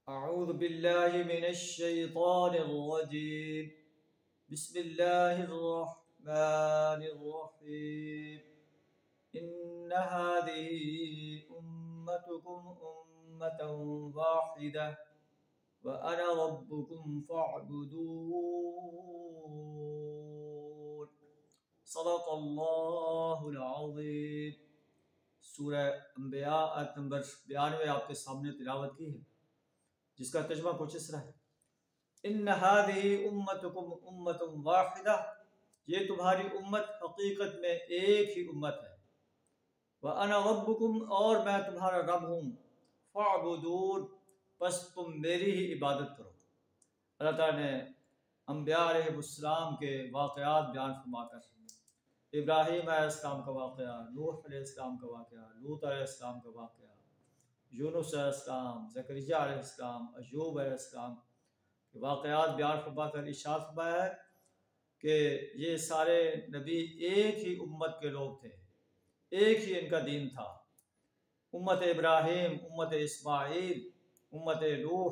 أعوذ بالله من الشيطان الرجيم. بسم الله الرحمن الرحيم. إن هذه أمتكم أمة واحدة وأنا ربكم فاعبدون. صدق اللہ العظیم. سورہ انبیاء آیت نمبر 92 آپ کے سامنے تلاوت کی ہے، جس کا ترجمہ کچھ اس طرح ہے: ان هذه امتکم امۃ واحدہ، یہ تمہاری امت حقیقت میں ایک ہی امت ہے، وانا ربکم، اور میں تمہارا رب ہوں، فاعبدون، پس تم میری ہی عبادت کرو. اللہ تعالیٰ نے انبیاء علیہ السلام کے واقعات بیان فرما کر ابراہیم علیہ السلام کا واقعہ، نوح علیہ السلام کا واقعہ، لوط علیہ السلام کا واقعہ، یونس علیہ السلام، زکریا علیہ السلام، ایوب علیہ السلام کے واقعات بیان فرما کر ارشاد فرمایا ہے کہ یہ سارے نبی ایک ہی امت کے لوگ تھے، ایک ہی ان کا دین تھا. امت ابراہیم، امت اسماعیل، امت نوح،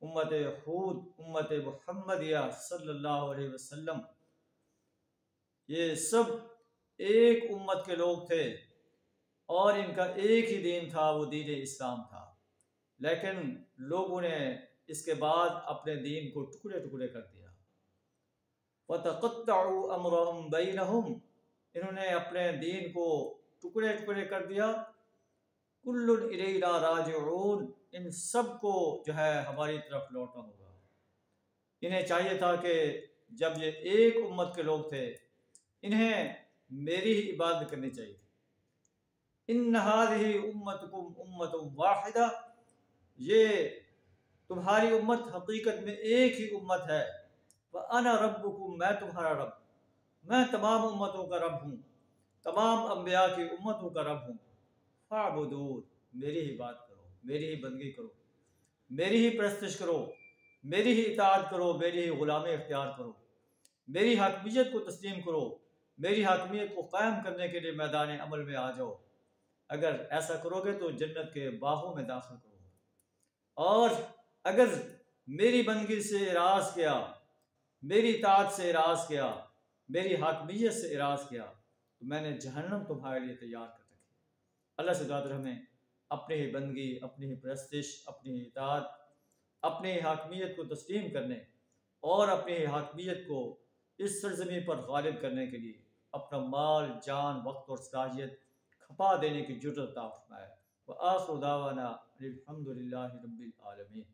امت ہود، امت محمدیہ صلی اللہ علیہ وسلم، یہ سب ایک امت کے لوگ تھے اور ان کا ایک ہی دین تھا، وہ دین اسلام تھا. لیکن لوگوں نے اس کے بعد اپنے دین کو ٹکڑے ٹکڑے کر دیا. وَتَقَطَّعُوا أَمْرَهُمْ بَيْنَهُمْ، انہوں نے اپنے دین کو ٹکڑے ٹکڑے کر دیا. كُلٌّ إِلَيْنَا رَاجِعُونَ، ان سب کو جو ہے ہماری طرف لوٹنا ہوگا. انہیں چاہیے تھا کہ جب یہ ایک امت کے لوگ تھے، انہیں میری ہی عبادت کرنی چاہیے تھی. ان هذه امتکم امۃ واحدہ، یہ تمہاری امت حقیقت میں ایک ہی امت ہے. وانا ربکم، میں تمہارا رب، میں تمام امتوں کا رب ہوں، تمام انبیاء کی امتوں کا رب ہوں. فاعبدون، میری ہی بات کرو، میری ہی بندگی کرو، میری ہی پرستش کرو، میری ہی اطاعت کرو، میری ہی غلامی اختیار کرو، میری حاکمیت کو تسلیم کرو، میری حاکمیت کو قائم کرنے کے لیے میدان عمل میں آ جاؤ. اگر ایسا کرو گے تو جنت کے باغوں میں داخل کرو گے. اور اگر میری بندگی سے اعراض کیا، میری اطاعت سے اعراض کیا، میری حاکمیت سے اعراض کیا، تو میں نے جہنم تمہارے لیے تیار کر رکھی. اللہ سے دعا ہمیں اپنی ہی بندگی، اپنی ہی پرستش، اپنی ہی اطاعت، اپنی ہی حاکمیت کو تسلیم کرنے اور اپنی ہی حاکمیت کو اس سرزمین پر غالب کرنے کے لیے اپنا مال، جان، وقت اور صلاحیت کھپا دینے کی جرأت عطا فرمائے. وآخر دعوانا الحمد للہ رب العالمین.